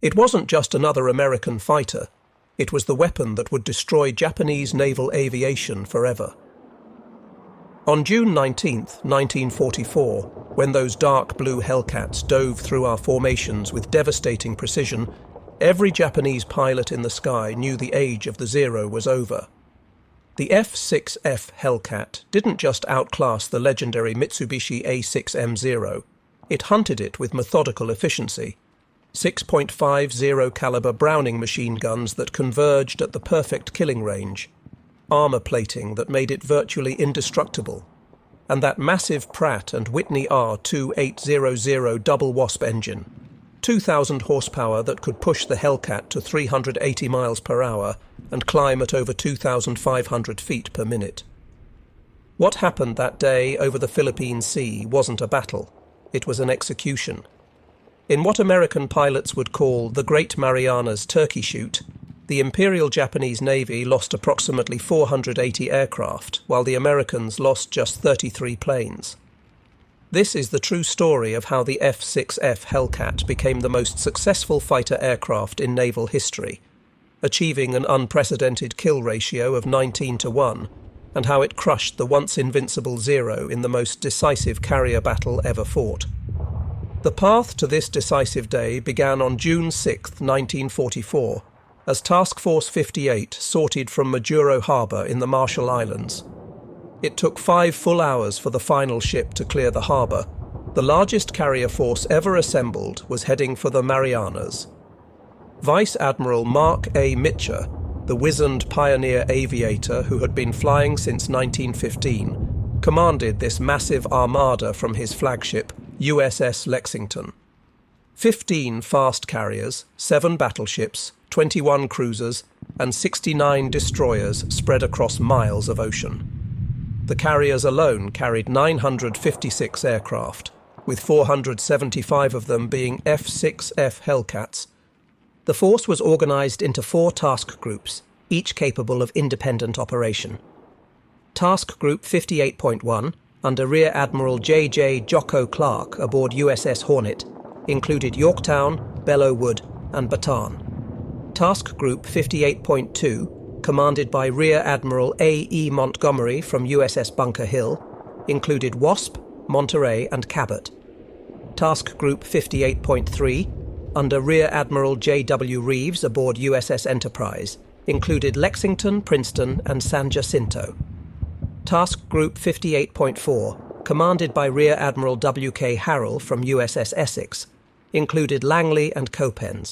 It wasn't just another American fighter. It was the weapon that would destroy Japanese naval aviation forever. On June 19, 1944, when those dark blue Hellcats dove through our formations with devastating precision, every Japanese pilot in the sky knew the age of the Zero was over. The F6F Hellcat didn't just outclass the legendary Mitsubishi A6M Zero, it hunted it with methodical efficiency. 6.50 caliber Browning machine guns that converged at the perfect killing range, armor plating that made it virtually indestructible, and that massive Pratt & Whitney R2800 double Wasp engine, 2,000 horsepower that could push the Hellcat to 380 miles per hour and climb at over 2,500 feet per minute. What happened that day over the Philippine Sea wasn't a battle, it was an execution. In what American pilots would call the Great Marianas Turkey Shoot, the Imperial Japanese Navy lost approximately 480 aircraft, while the Americans lost just 33 planes. This is the true story of how the F6F Hellcat became the most successful fighter aircraft in naval history, achieving an unprecedented kill ratio of 19-1, and how it crushed the once invincible Zero in the most decisive carrier battle ever fought. The path to this decisive day began on June 6, 1944, as Task Force 58 sortied from Majuro Harbour in the Marshall Islands. It took 5 full hours for the final ship to clear the harbour. The largest carrier force ever assembled was heading for the Marianas. Vice Admiral Mark A. Mitscher, the wizened pioneer aviator who had been flying since 1915, commanded this massive armada from his flagship, USS Lexington. 15 fast carriers, 7 battleships, 21 cruisers, and 69 destroyers spread across miles of ocean. The carriers alone carried 956 aircraft, with 475 of them being F6F Hellcats. The force was organised into 4 task groups, each capable of independent operation. Task Group 58.1, under Rear Admiral J.J. Jocko Clark aboard USS Hornet, included Yorktown, Belleau-Wood, and Bataan. Task Group 58.2, commanded by Rear Admiral A.E. Montgomery from USS Bunker Hill, included Wasp, Monterey, and Cabot. Task Group 58.3, under Rear Admiral J.W. Reeves aboard USS Enterprise, included Lexington, Princeton, and San Jacinto. Task Group 58.4, commanded by Rear Admiral W.K. Harrell from USS Essex, included Langley and Copenhagen.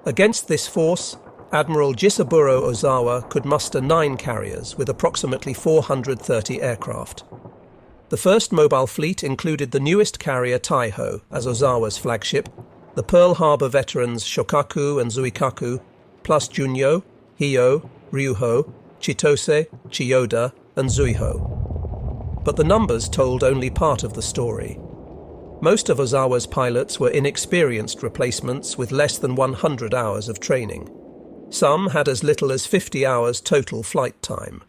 Against this force, Admiral Jisaburo Ozawa could muster 9 carriers with approximately 430 aircraft. The first mobile fleet included the newest carrier Taiho as Ozawa's flagship, the Pearl Harbor veterans Shokaku and Zuikaku, plus Junyo, Hyo, Ryuho, Chitose, Chiyoda, and Zuiho. But the numbers told only part of the story. Most of Ozawa's pilots were inexperienced replacements with less than 100 hours of training. Some had as little as 50 hours total flight time.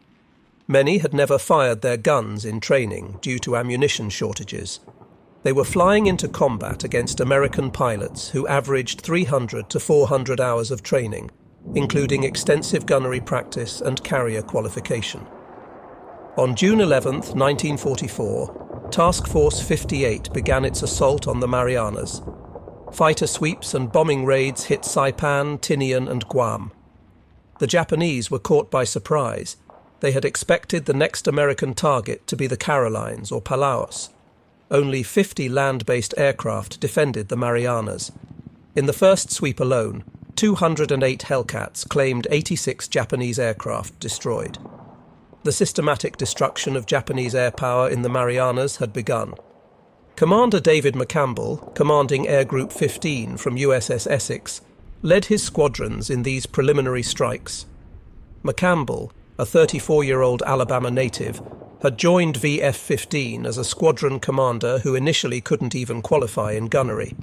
Many had never fired their guns in training due to ammunition shortages. They were flying into combat against American pilots who averaged 300 to 400 hours of training, including extensive gunnery practice and carrier qualification. On June 11, 1944, Task Force 58 began its assault on the Marianas. Fighter sweeps and bombing raids hit Saipan, Tinian, and Guam. The Japanese were caught by surprise. They had expected the next American target to be the Carolines or Palaos. Only 50 land-based aircraft defended the Marianas. In the first sweep alone, 208 Hellcats claimed 86 Japanese aircraft destroyed. The systematic destruction of Japanese air power in the Marianas had begun. Commander David McCampbell, commanding Air Group 15 from USS Essex, led his squadrons in these preliminary strikes. McCampbell, a 34-year-old Alabama native, had joined VF-15 as a squadron commander who initially couldn't even qualify in gunnery.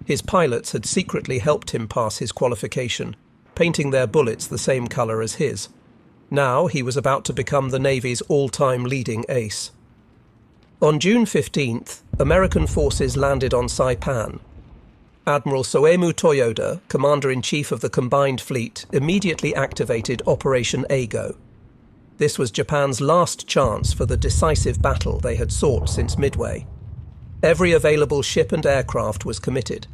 His pilots had secretly helped him pass his qualification, painting their bullets the same colour as his. Now he was about to become the Navy's all-time leading ace. On June 15th, American forces landed on Saipan. Admiral Soemu Toyoda, Commander-in-Chief of the Combined Fleet, immediately activated Operation Eigo. This was Japan's last chance for the decisive battle they had sought since Midway. Every available ship and aircraft was committed.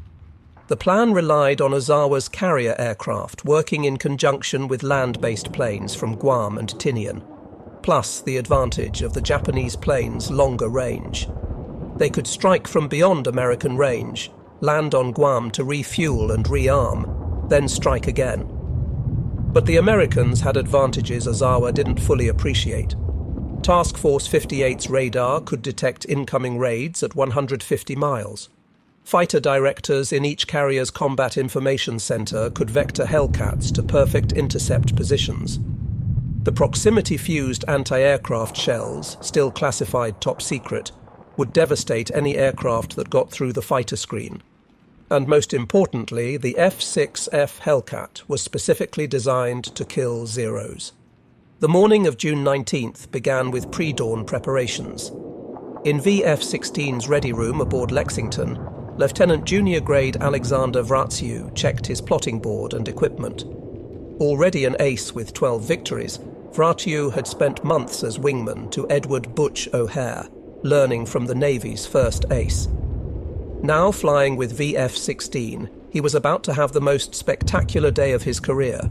The plan relied on Ozawa's carrier aircraft working in conjunction with land-based planes from Guam and Tinian, plus the advantage of the Japanese planes' longer range. They could strike from beyond American range, land on Guam to refuel and rearm, then strike again. But the Americans had advantages Ozawa didn't fully appreciate. Task Force 58's radar could detect incoming raids at 150 miles. Fighter directors in each carrier's combat information center could vector Hellcats to perfect intercept positions. The proximity-fused anti-aircraft shells, still classified top secret, would devastate any aircraft that got through the fighter screen. And most importantly, the F6F Hellcat was specifically designed to kill Zeros. The morning of June 19th began with pre-dawn preparations. In VF-16's ready room aboard Lexington, Lieutenant Junior Grade Alexander Vraciu checked his plotting board and equipment. Already an ace with 12 victories, Vraciu had spent months as wingman to Edward Butch O'Hare, learning from the Navy's first ace. Now flying with VF-16, he was about to have the most spectacular day of his career.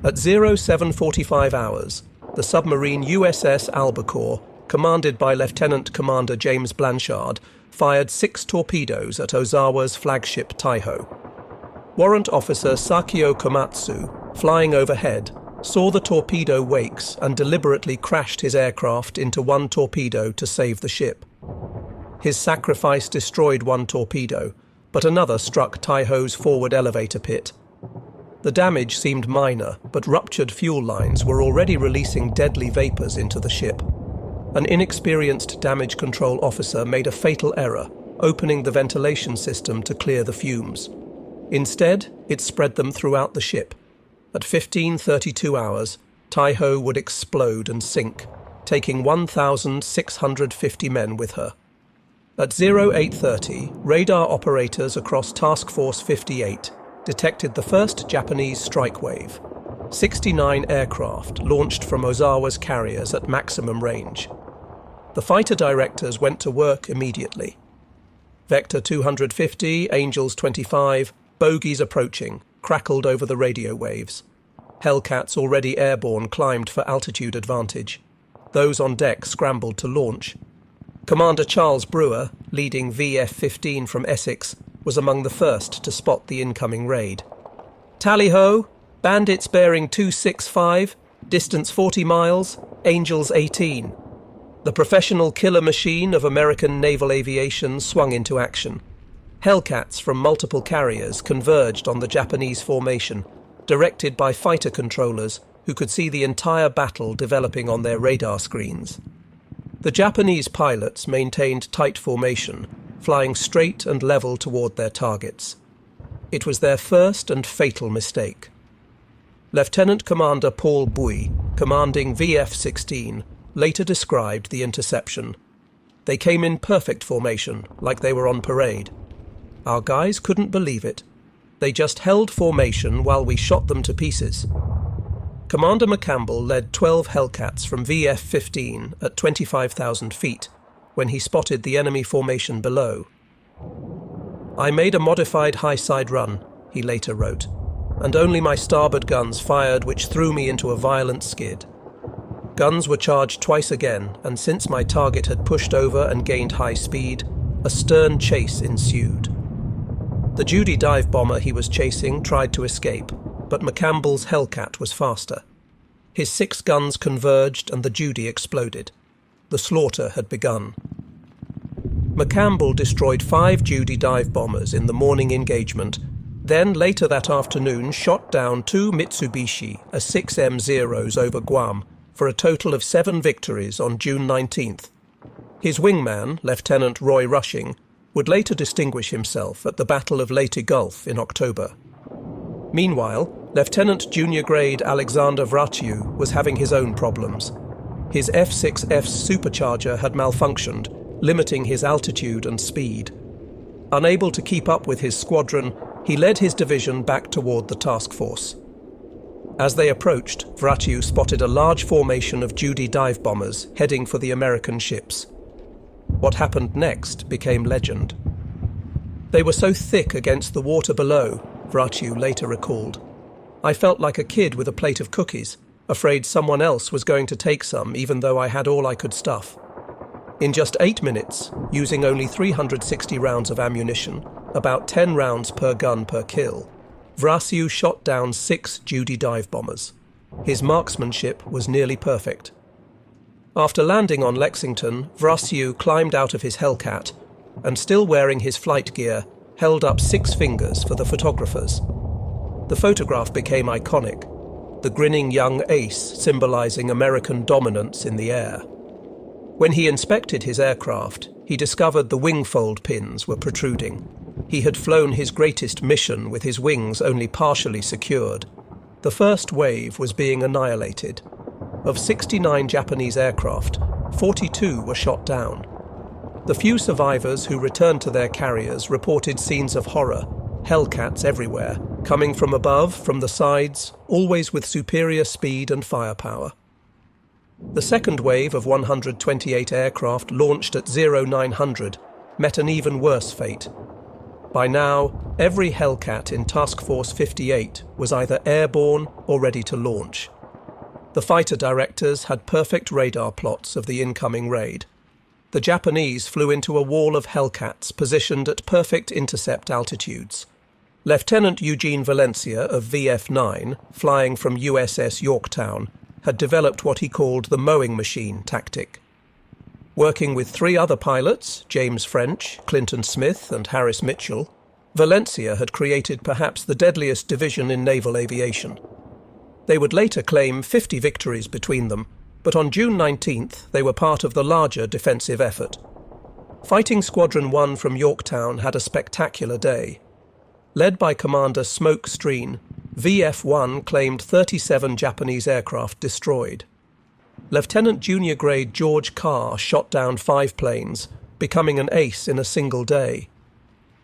At 07:45 hours, the submarine USS Albacore, commanded by Lieutenant Commander James Blanchard, fired 6 torpedoes at Ozawa's flagship Taiho. Warrant Officer Sakio Komatsu, flying overhead, saw the torpedo wakes and deliberately crashed his aircraft into one torpedo to save the ship. His sacrifice destroyed one torpedo, but another struck Taiho's forward elevator pit. The damage seemed minor, but ruptured fuel lines were already releasing deadly vapors into the ship. An inexperienced damage control officer made a fatal error, opening the ventilation system to clear the fumes. Instead, it spread them throughout the ship. At 15:32 hours, Taiho would explode and sink, taking 1,650 men with her. At 08:30, radar operators across Task Force 58 detected the first Japanese strike wave. 69 aircraft launched from Ozawa's carriers at maximum range. The fighter directors went to work immediately. Vector 250, Angels 25, bogies approaching, crackled over the radio waves. Hellcats already airborne climbed for altitude advantage. Those on deck scrambled to launch. Commander Charles Brewer, leading VF-15 from Essex, was among the first to spot the incoming raid. Tally-ho! Bandits bearing 265, distance 40 miles, Angels 18. The professional killer machine of American naval aviation swung into action. Hellcats from multiple carriers converged on the Japanese formation, directed by fighter controllers who could see the entire battle developing on their radar screens. The Japanese pilots maintained tight formation, flying straight and level toward their targets. It was their first and fatal mistake. Lieutenant Commander Paul Bui, commanding VF-16, later described the interception. They came in perfect formation, like they were on parade. Our guys couldn't believe it. They just held formation while we shot them to pieces. Commander McCampbell led 12 Hellcats from VF-15 at 25,000 feet when he spotted the enemy formation below. I made a modified high-side run, he later wrote, and only my starboard guns fired, which threw me into a violent skid. Guns were charged twice again, and since my target had pushed over and gained high speed, a stern chase ensued. The Judy dive bomber he was chasing tried to escape, but McCampbell's Hellcat was faster. His 6 guns converged and the Judy exploded. The slaughter had begun. McCampbell destroyed 5 Judy dive bombers in the morning engagement, then later that afternoon shot down 2 Mitsubishi A6M Zeros over Guam for a total of 7 victories on June 19th. His wingman, Lieutenant Roy Rushing, would later distinguish himself at the Battle of Leyte Gulf in October. Meanwhile, Lieutenant Junior Grade Alexander Vraciu was having his own problems. His F6F's supercharger had malfunctioned, limiting his altitude and speed. Unable to keep up with his squadron, he led his division back toward the task force. As they approached, Vraciu spotted a large formation of Judy dive bombers heading for the American ships. What happened next became legend. They were so thick against the water below, Vraciu later recalled. I felt like a kid with a plate of cookies, afraid someone else was going to take some even though I had all I could stuff. In just 8 minutes, using only 360 rounds of ammunition, about 10 rounds per gun per kill, Vraciu shot down 6 Judy dive bombers. His marksmanship was nearly perfect. After landing on Lexington, Vraciu climbed out of his Hellcat and, still wearing his flight gear, held up 6 fingers for the photographers. The photograph became iconic, the grinning young ace symbolizing American dominance in the air. When he inspected his aircraft, he discovered the wingfold pins were protruding. He had flown his greatest mission with his wings only partially secured. The first wave was being annihilated. Of 69 Japanese aircraft, 42 were shot down. The few survivors who returned to their carriers reported scenes of horror, Hellcats everywhere, coming from above, from the sides, always with superior speed and firepower. The second wave of 128 aircraft launched at 0900 met an even worse fate. By now, every Hellcat in Task Force 58 was either airborne or ready to launch. The fighter directors had perfect radar plots of the incoming raid. The Japanese flew into a wall of Hellcats positioned at perfect intercept altitudes. Lieutenant Eugene Valencia of VF-9, flying from USS Yorktown, had developed what he called the mowing machine tactic. Working with 3 other pilots, James French, Clinton Smith and Harris Mitchell, Valencia had created perhaps the deadliest division in naval aviation. They would later claim 50 victories between them, but on June 19th they were part of the larger defensive effort. Fighting Squadron 1 from Yorktown had a spectacular day. Led by Commander Smoke Streen, VF-1 claimed 37 Japanese aircraft destroyed. Lieutenant Junior Grade George Carr shot down 5 planes, becoming an ace in a single day.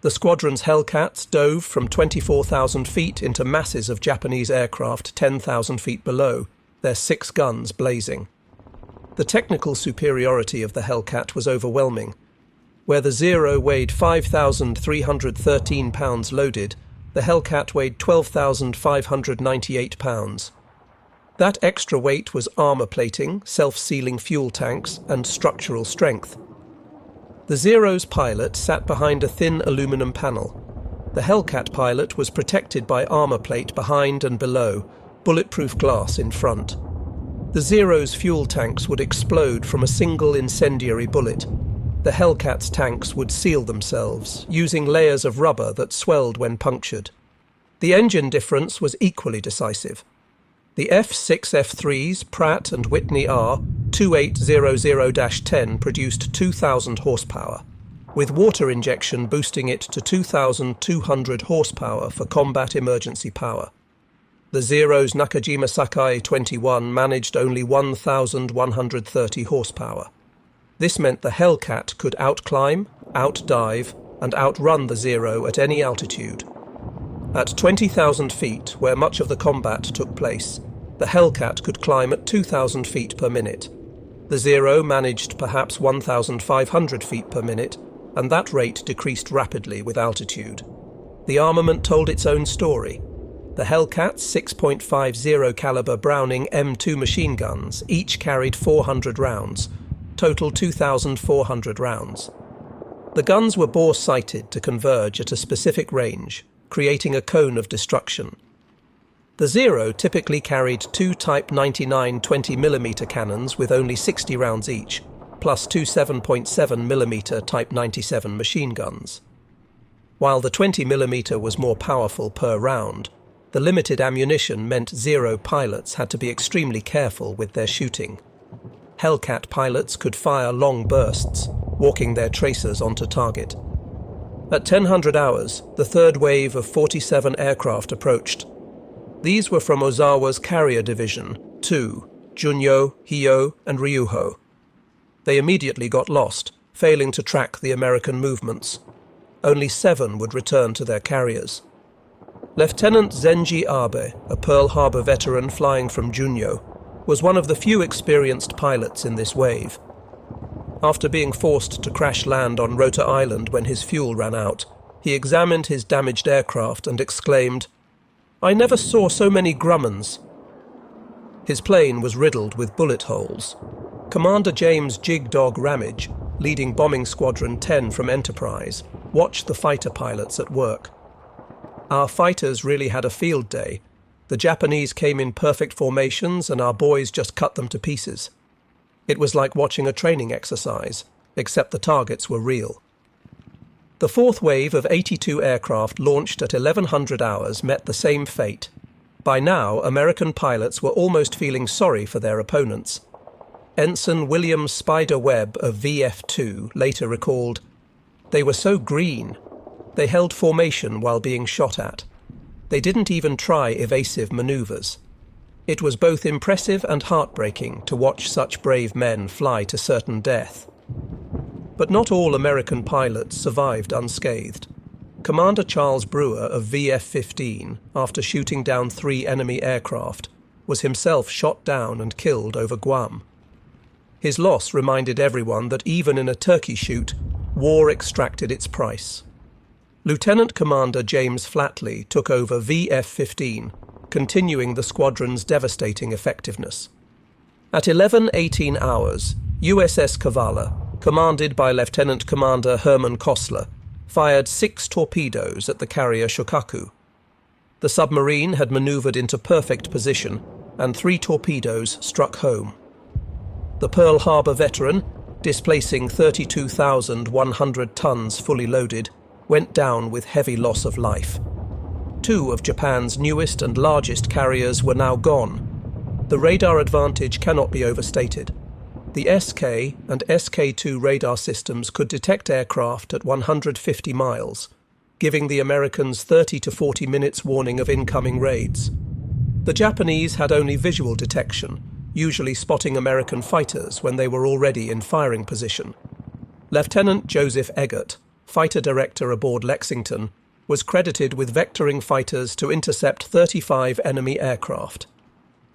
The squadron's Hellcats dove from 24,000 feet into masses of Japanese aircraft 10,000 feet below, their 6 guns blazing. The technical superiority of the Hellcat was overwhelming. Where the Zero weighed 5,313 pounds loaded, the Hellcat weighed 12,598 pounds. That extra weight was armour plating, self-sealing fuel tanks, and structural strength. The Zero's pilot sat behind a thin aluminium panel. The Hellcat pilot was protected by armour plate behind and below, bulletproof glass in front. The Zero's fuel tanks would explode from a single incendiary bullet. The Hellcat's tanks would seal themselves, using layers of rubber that swelled when punctured. The engine difference was equally decisive. The F6F3's Pratt & Whitney R 2800-10 produced 2,000 horsepower, with water injection boosting it to 2,200 horsepower for combat emergency power. The Zero's Nakajima Sakai 21 managed only 1,130 horsepower. This meant the Hellcat could outclimb, outdive, and outrun the Zero at any altitude. At 20,000 feet, where much of the combat took place, the Hellcat could climb at 2,000 feet per minute. The Zero managed perhaps 1,500 feet per minute, and that rate decreased rapidly with altitude. The armament told its own story. The Hellcat's 6.50 caliber Browning M2 machine guns each carried 400 rounds, total 2,400 rounds. The guns were bore-sighted to converge at a specific range, creating a cone of destruction. The Zero typically carried 2 Type 99 20mm cannons with only 60 rounds each, plus 2 7.7mm Type 97 machine guns. While the 20mm was more powerful per round, the limited ammunition meant Zero pilots had to be extremely careful with their shooting. Hellcat pilots could fire long bursts, walking their tracers onto target. At 1000 hours, the third wave of 47 aircraft approached. These were from Ozawa's Carrier Division, 2, Junyo, Hyo, and Ryuho. They immediately got lost, failing to track the American movements. only 7 would return to their carriers. Lieutenant Zenji Abe, a Pearl Harbor veteran flying from Junyo, was one of the few experienced pilots in this wave. After being forced to crash land on Rota Island when his fuel ran out, he examined his damaged aircraft and exclaimed, "I never saw so many Grummans." His plane was riddled with bullet holes. Commander James Jig Dog Ramage, leading Bombing Squadron 10 from Enterprise, watched the fighter pilots at work. "Our fighters really had a field day. The Japanese came in perfect formations and our boys just cut them to pieces. It was like watching a training exercise, except the targets were real." The fourth wave of 82 aircraft launched at 1100 hours met the same fate. By now, American pilots were almost feeling sorry for their opponents. Ensign William Spider Webb of VF2 later recalled, "They were so green. They held formation while being shot at. They didn't even try evasive maneuvers. It was both impressive and heartbreaking to watch such brave men fly to certain death." But not all American pilots survived unscathed. Commander Charles Brewer of VF-15, after shooting down 3 enemy aircraft, was himself shot down and killed over Guam. His loss reminded everyone that even in a turkey shoot, war extracted its price. Lieutenant Commander James Flatley took over VF-15, continuing the squadron's devastating effectiveness. At 11:18 hours, USS Kavala, commanded by Lieutenant Commander Herman Kostler, fired 6 torpedoes at the carrier Shokaku. The submarine had maneuvered into perfect position, and 3 torpedoes struck home. The Pearl Harbor veteran, displacing 32,100 tons fully loaded, went down with heavy loss of life. 2 of Japan's newest and largest carriers were now gone. The radar advantage cannot be overstated. The SK and SK-2 radar systems could detect aircraft at 150 miles, giving the Americans 30 to 40 minutes warning of incoming raids. The Japanese had only visual detection, usually spotting American fighters when they were already in firing position. Lieutenant Joseph Eggert, fighter director aboard Lexington, was credited with vectoring fighters to intercept 35 enemy aircraft.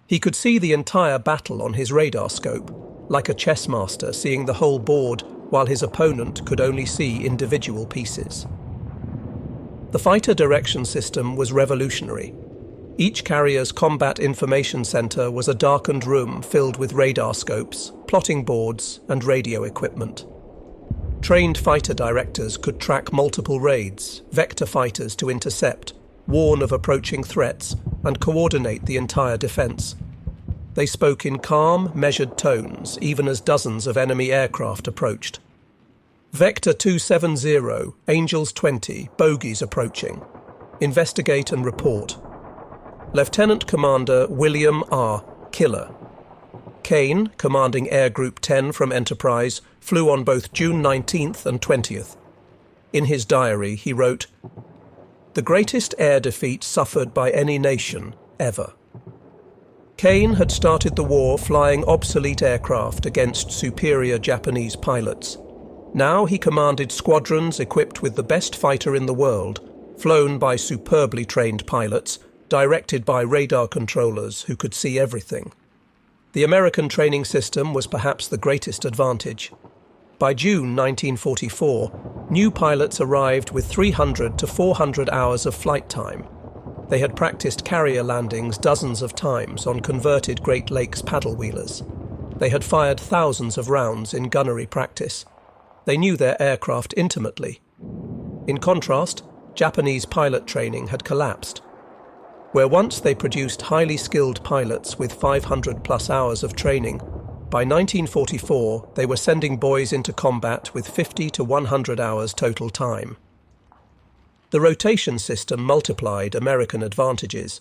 He could see the entire battle on his radar scope, like a chess master seeing the whole board while his opponent could only see individual pieces. The fighter direction system was revolutionary. Each carrier's combat information center was a darkened room filled with radar scopes, plotting boards, and radio equipment. Trained fighter directors could track multiple raids, vector fighters to intercept, warn of approaching threats, and coordinate the entire defense. They spoke in calm, measured tones, even as dozens of enemy aircraft approached. Vector 270, Angels 20, bogies approaching. Investigate and report. Lieutenant Commander William R. Killer. Kane, commanding Air Group 10 from Enterprise, flew on both June 19th and 20th. In his diary, he wrote, "The greatest air defeat suffered by any nation, ever." Kane had started the war flying obsolete aircraft against superior Japanese pilots. Now he commanded squadrons equipped with the best fighter in the world, flown by superbly trained pilots, directed by radar controllers who could see everything. The American training system was perhaps the greatest advantage. By June 1944, new pilots arrived with 300 to 400 hours of flight time. They had practiced carrier landings dozens of times on converted Great Lakes paddle-wheelers. They had fired thousands of rounds in gunnery practice. They knew their aircraft intimately. In contrast, Japanese pilot training had collapsed. Where once they produced highly skilled pilots with 500-plus hours of training, by 1944 they were sending boys into combat with 50 to 100 hours total time. The rotation system multiplied American advantages.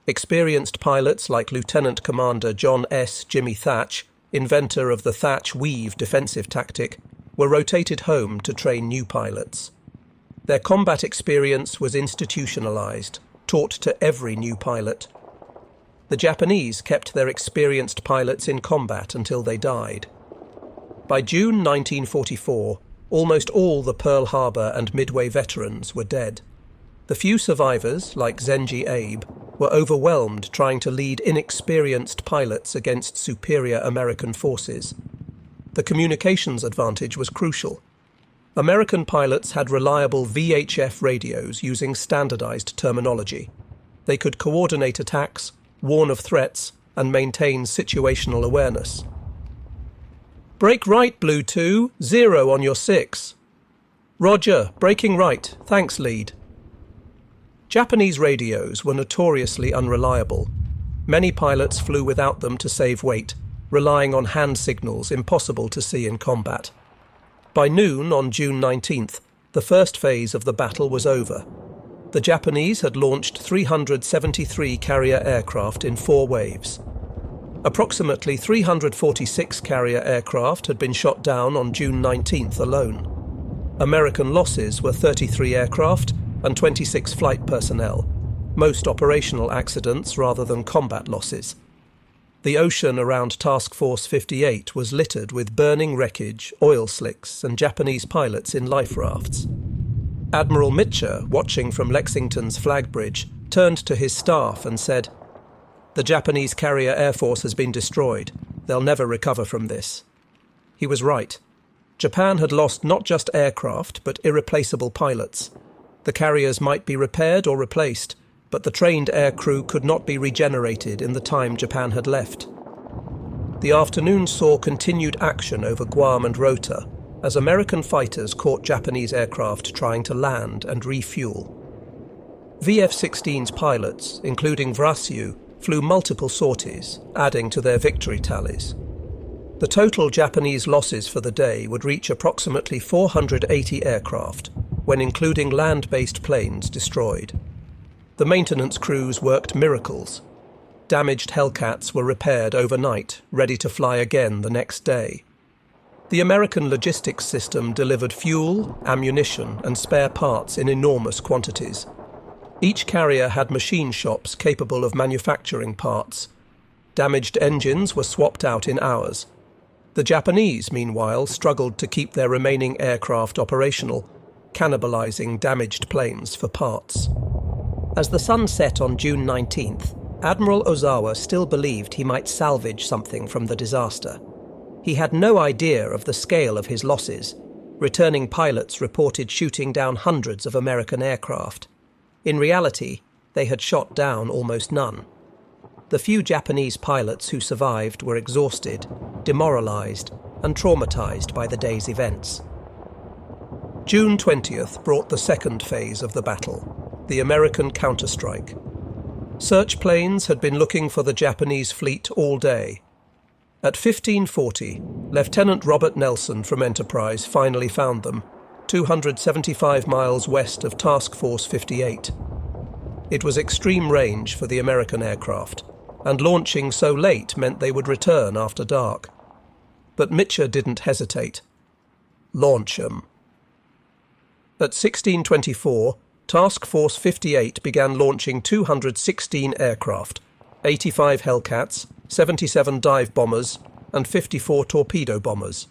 Experienced pilots like Lieutenant Commander John S. Jimmy Thatch, inventor of the Thatch-Weave defensive tactic, were rotated home to train new pilots. Their combat experience was institutionalized, taught to every new pilot. The Japanese kept their experienced pilots in combat until they died. By June 1944, Almost all the Pearl Harbor and Midway veterans were dead. The few survivors, like Zenji Abe, were overwhelmed trying to lead inexperienced pilots against superior American forces. The communications advantage was crucial. American pilots had reliable VHF radios using standardized terminology. They could coordinate attacks, warn of threats, and maintain situational awareness. "Brake right, Blue 2, 0 on your 6. "Roger, braking right, thanks, lead." Japanese radios were notoriously unreliable. Many pilots flew without them to save weight, relying on hand signals impossible to see in combat. By noon on June 19th, the first phase of the battle was over. The Japanese had launched 373 carrier aircraft in 4 waves. Approximately 346 carrier aircraft had been shot down on June 19th alone. American losses were 33 aircraft and 26 flight personnel, most operational accidents rather than combat losses. The ocean around Task Force 58 was littered with burning wreckage, oil slicks, and Japanese pilots in life rafts. Admiral Mitscher, watching from Lexington's flag bridge, turned to his staff and said, "The Japanese carrier air force has been destroyed. They'll never recover from this." He was right. Japan had lost not just aircraft, but irreplaceable pilots. The carriers might be repaired or replaced, but the trained air crew could not be regenerated in the time Japan had left. The afternoon saw continued action over Guam and Rota, as American fighters caught Japanese aircraft trying to land and refuel. VF-16's pilots, including Vraciu, flew multiple sorties, adding to their victory tallies. The total Japanese losses for the day would reach approximately 480 aircraft, when including land-based planes destroyed. The maintenance crews worked miracles. Damaged Hellcats were repaired overnight, ready to fly again the next day. The American logistics system delivered fuel, ammunition, and spare parts in enormous quantities. Each carrier had machine shops capable of manufacturing parts. Damaged engines were swapped out in hours. The Japanese, meanwhile, struggled to keep their remaining aircraft operational, cannibalizing damaged planes for parts. As the sun set on June 19th, Admiral Ozawa still believed he might salvage something from the disaster. He had no idea of the scale of his losses. Returning pilots reported shooting down hundreds of American aircraft. In reality, they had shot down almost none. The few Japanese pilots who survived were exhausted, demoralized, and traumatized by the day's events. June 20th brought the second phase of the battle, the American counterstrike. Search planes had been looking for the Japanese fleet all day. At 15:40, Lieutenant Robert Nelson from Enterprise finally found them, 275 miles west of Task Force 58. It was extreme range for the American aircraft, and launching so late meant they would return after dark. But Mitscher didn't hesitate. Launch 'em. At 16:24, Task Force 58 began launching 216 aircraft, 85 Hellcats, 77 dive bombers, and 54 torpedo bombers.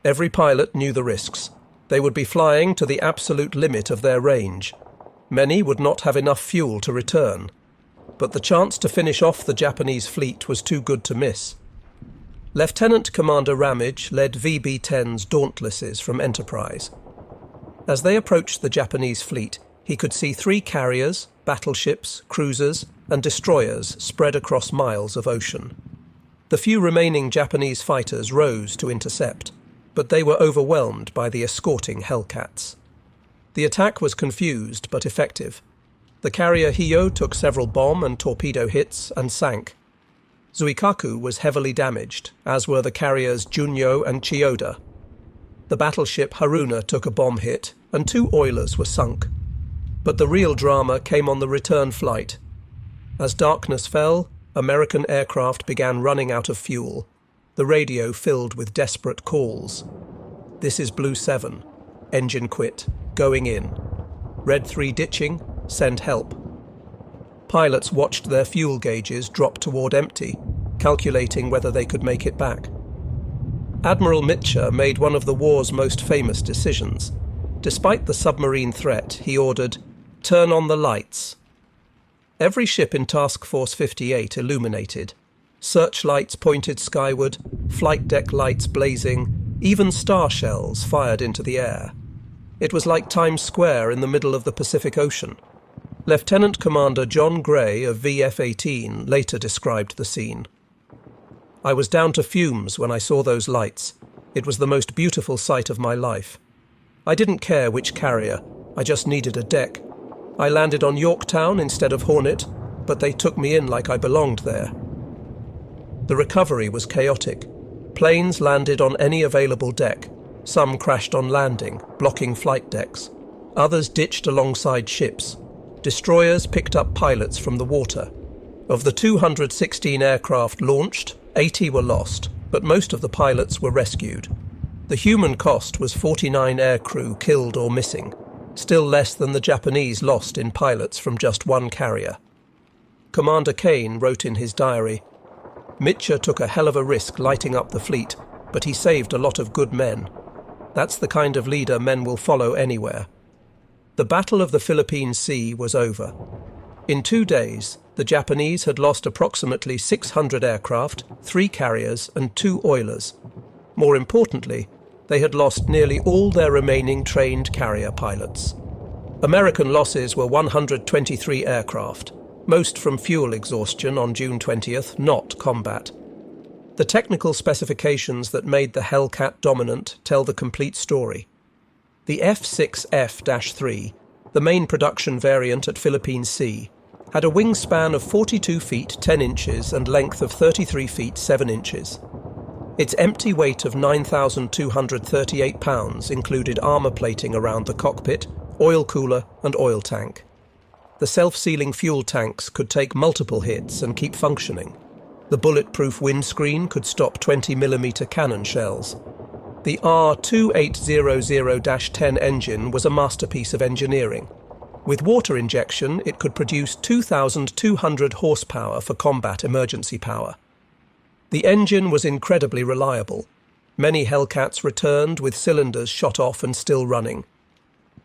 Every pilot knew the risks. They would be flying to the absolute limit of their range. Many would not have enough fuel to return. But the chance to finish off the Japanese fleet was too good to miss. Lieutenant Commander Ramage led VB-10's Dauntlesses from Enterprise. As they approached the Japanese fleet, he could see 3 carriers, battleships, cruisers, and destroyers spread across miles of ocean. The few remaining Japanese fighters rose to intercept, but they were overwhelmed by the escorting Hellcats. The attack was confused but effective. The carrier Hiyo took several bomb and torpedo hits and sank. Zuikaku was heavily damaged, as were the carriers Junyo and Chiyoda. The battleship Haruna took a bomb hit, and 2 oilers were sunk. But the real drama came on the return flight. As darkness fell, American aircraft began running out of fuel, the radio filled with desperate calls. "This is Blue 7. Engine quit. Going in. Red 3 ditching. Send help." Pilots watched their fuel gauges drop toward empty, calculating whether they could make it back. Admiral Mitscher made one of the war's most famous decisions. Despite the submarine threat, he ordered, "Turn on the lights." Every ship in Task Force 58 illuminated. Searchlights pointed skyward, flight deck lights blazing, even star shells fired into the air. It was like Times Square in the middle of the Pacific Ocean. Lieutenant Commander John Gray of VF-18 later described the scene. "I was down to fumes when I saw those lights. It was the most beautiful sight of my life. I didn't care which carrier, I just needed a deck. I landed on Yorktown instead of Hornet, but they took me in like I belonged there." The recovery was chaotic. Planes landed on any available deck. Some crashed on landing, blocking flight decks. Others ditched alongside ships. Destroyers picked up pilots from the water. Of the 216 aircraft launched, 80 were lost, but most of the pilots were rescued. The human cost was 49 aircrew killed or missing, still less than the Japanese lost in pilots from just one carrier. Commander Kane wrote in his diary, "Mitscher took a hell of a risk lighting up the fleet, but he saved a lot of good men. That's the kind of leader men will follow anywhere." The Battle of the Philippine Sea was over. In 2 days, the Japanese had lost approximately 600 aircraft, 3 carriers and 2 oilers. More importantly, they had lost nearly all their remaining trained carrier pilots. American losses were 123 aircraft, most from fuel exhaustion on June 20th, not combat. The technical specifications that made the Hellcat dominant tell the complete story. The F6F-3, the main production variant at Philippine Sea, had a wingspan of 42 feet 10 inches and length of 33 feet 7 inches. Its empty weight of 9,238 pounds included armour plating around the cockpit, oil cooler and oil tank. The self-sealing fuel tanks could take multiple hits and keep functioning. The bulletproof windscreen could stop 20mm cannon shells. The R2800-10 engine was a masterpiece of engineering. With water injection, it could produce 2,200 horsepower for combat emergency power. The engine was incredibly reliable. Many Hellcats returned with cylinders shot off and still running.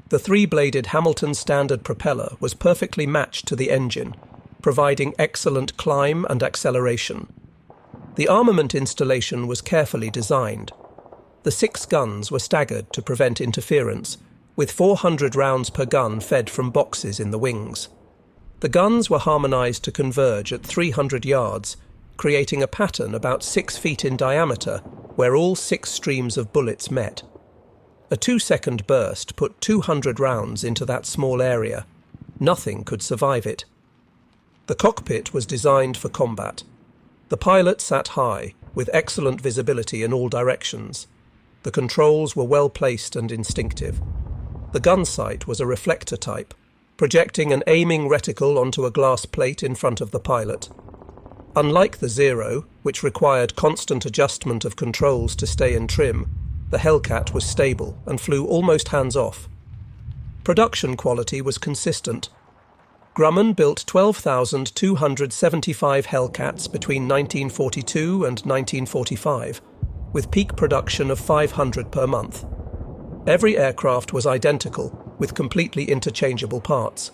The 3-bladed Hamilton Standard propeller was perfectly matched to the engine, providing excellent climb and acceleration. The armament installation was carefully designed. The 6 guns were staggered to prevent interference, with 400 rounds per gun fed from boxes in the wings. The guns were harmonized to converge at 300 yards, creating a pattern about 6 feet in diameter where all 6 streams of bullets met. A 2-second burst put 200 rounds into that small area. Nothing could survive it. The cockpit was designed for combat. The pilot sat high, with excellent visibility in all directions. The controls were well placed and instinctive. The gun sight was a reflector type, projecting an aiming reticle onto a glass plate in front of the pilot. Unlike the Zero, which required constant adjustment of controls to stay in trim, the Hellcat was stable and flew almost hands-off. Production quality was consistent. Grumman built 12,275 Hellcats between 1942 and 1945, with peak production of 500 per month. Every aircraft was identical, with completely interchangeable parts.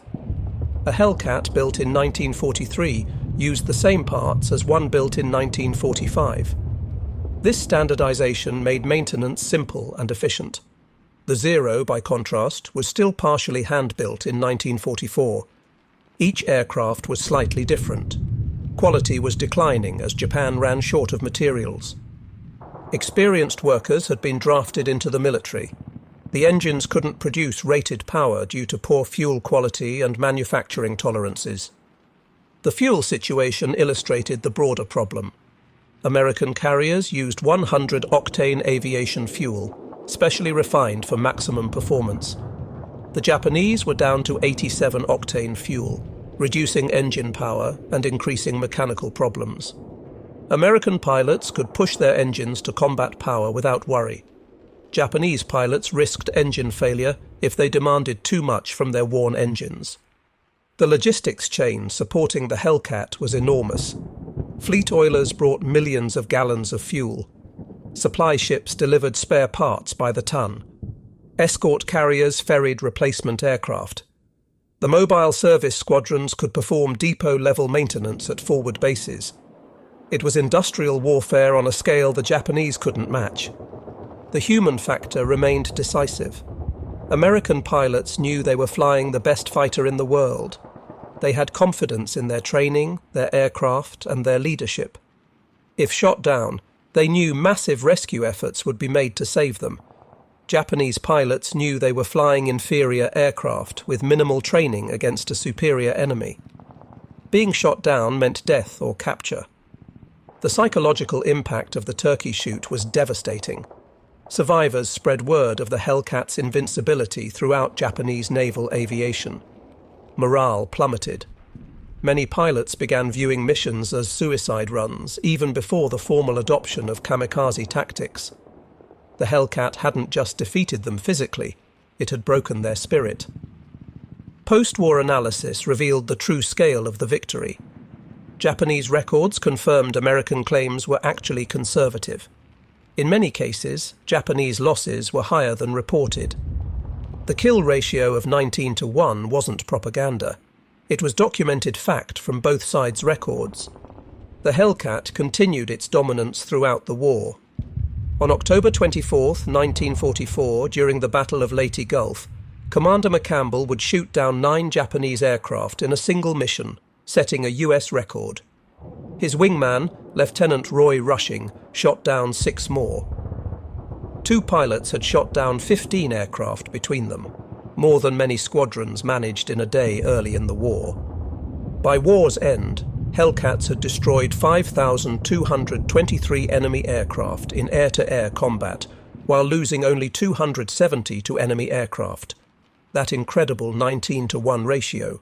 A Hellcat built in 1943 used the same parts as one built in 1945. This standardization made maintenance simple and efficient. The Zero, by contrast, was still partially hand-built in 1944. Each aircraft was slightly different. Quality was declining as Japan ran short of materials. Experienced workers had been drafted into the military. The engines couldn't produce rated power due to poor fuel quality and manufacturing tolerances. The fuel situation illustrated the broader problem. American carriers used 100-octane aviation fuel, specially refined for maximum performance. The Japanese were down to 87-octane fuel, reducing engine power and increasing mechanical problems. American pilots could push their engines to combat power without worry. Japanese pilots risked engine failure if they demanded too much from their worn engines. The logistics chain supporting the Hellcat was enormous. Fleet oilers brought millions of gallons of fuel. Supply ships delivered spare parts by the ton. Escort carriers ferried replacement aircraft. The mobile service squadrons could perform depot-level maintenance at forward bases. It was industrial warfare on a scale the Japanese couldn't match. The human factor remained decisive. American pilots knew they were flying the best fighter in the world. They had confidence in their training, their aircraft, and their leadership. If shot down, they knew massive rescue efforts would be made to save them. Japanese pilots knew they were flying inferior aircraft with minimal training against a superior enemy. Being shot down meant death or capture. The psychological impact of the turkey shoot was devastating. Survivors spread word of the Hellcat's invincibility throughout Japanese naval aviation. Morale plummeted. Many pilots began viewing missions as suicide runs, even before the formal adoption of kamikaze tactics. The Hellcat hadn't just defeated them physically, it had broken their spirit. Post-war analysis revealed the true scale of the victory. Japanese records confirmed American claims were actually conservative. In many cases, Japanese losses were higher than reported. The kill ratio of 19-1 wasn't propaganda. It was documented fact from both sides' records. The Hellcat continued its dominance throughout the war. On October 24, 1944, during the Battle of Leyte Gulf, Commander McCampbell would shoot down 9 Japanese aircraft in a single mission, setting a US record. His wingman, Lieutenant Roy Rushing, shot down 6 more. 2 pilots had shot down 15 aircraft between them, more than many squadrons managed in a day early in the war. By war's end, Hellcats had destroyed 5,223 enemy aircraft in air-to-air combat, while losing only 270 to enemy aircraft. That incredible 19-1 ratio.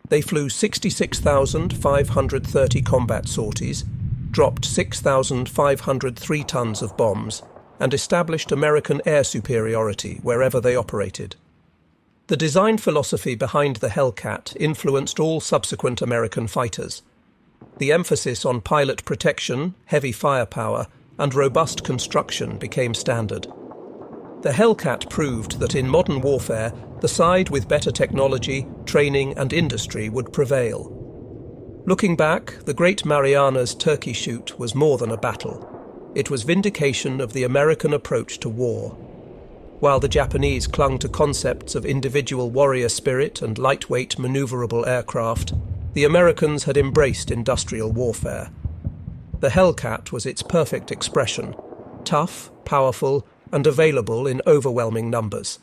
They flew 66,530 combat sorties, dropped 6,503 tons of bombs, and established American air superiority wherever they operated. The design philosophy behind the Hellcat influenced all subsequent American fighters. The emphasis on pilot protection, heavy firepower, and robust construction became standard. The Hellcat proved that in modern warfare, the side with better technology, training, and industry would prevail. Looking back, the Great Marianas turkey shoot was more than a battle. It was vindication of the American approach to war. While the Japanese clung to concepts of individual warrior spirit and lightweight maneuverable aircraft, the Americans had embraced industrial warfare. The Hellcat was its perfect expression, tough, powerful, and available in overwhelming numbers.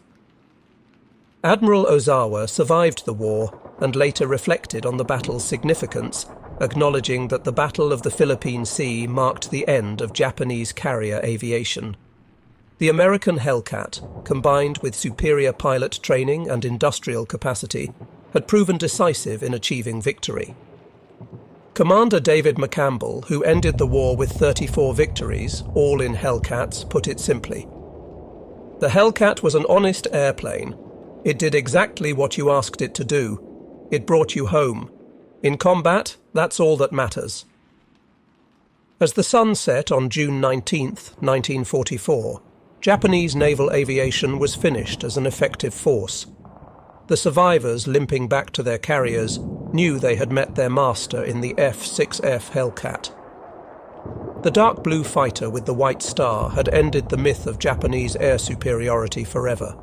Admiral Ozawa survived the war and later reflected on the battle's significance, acknowledging that the Battle of the Philippine Sea marked the end of Japanese carrier aviation. The American Hellcat, combined with superior pilot training and industrial capacity, had proven decisive in achieving victory. Commander David McCampbell, who ended the war with 34 victories, all in Hellcats, put it simply. The Hellcat was an honest airplane. It did exactly what you asked it to do. It brought you home. In combat, that's all that matters. As the sun set on June 19, 1944, Japanese naval aviation was finished as an effective force. The survivors, limping back to their carriers, knew they had met their master in the F6F Hellcat. The dark blue fighter with the white star had ended the myth of Japanese air superiority forever.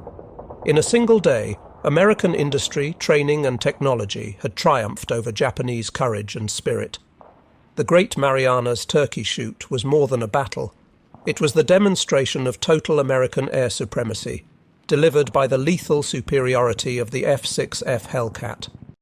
In a single day, American industry, training and technology had triumphed over Japanese courage and spirit. The Great Marianas turkey shoot was more than a battle. It was the demonstration of total American air supremacy, delivered by the lethal superiority of the F6F Hellcat.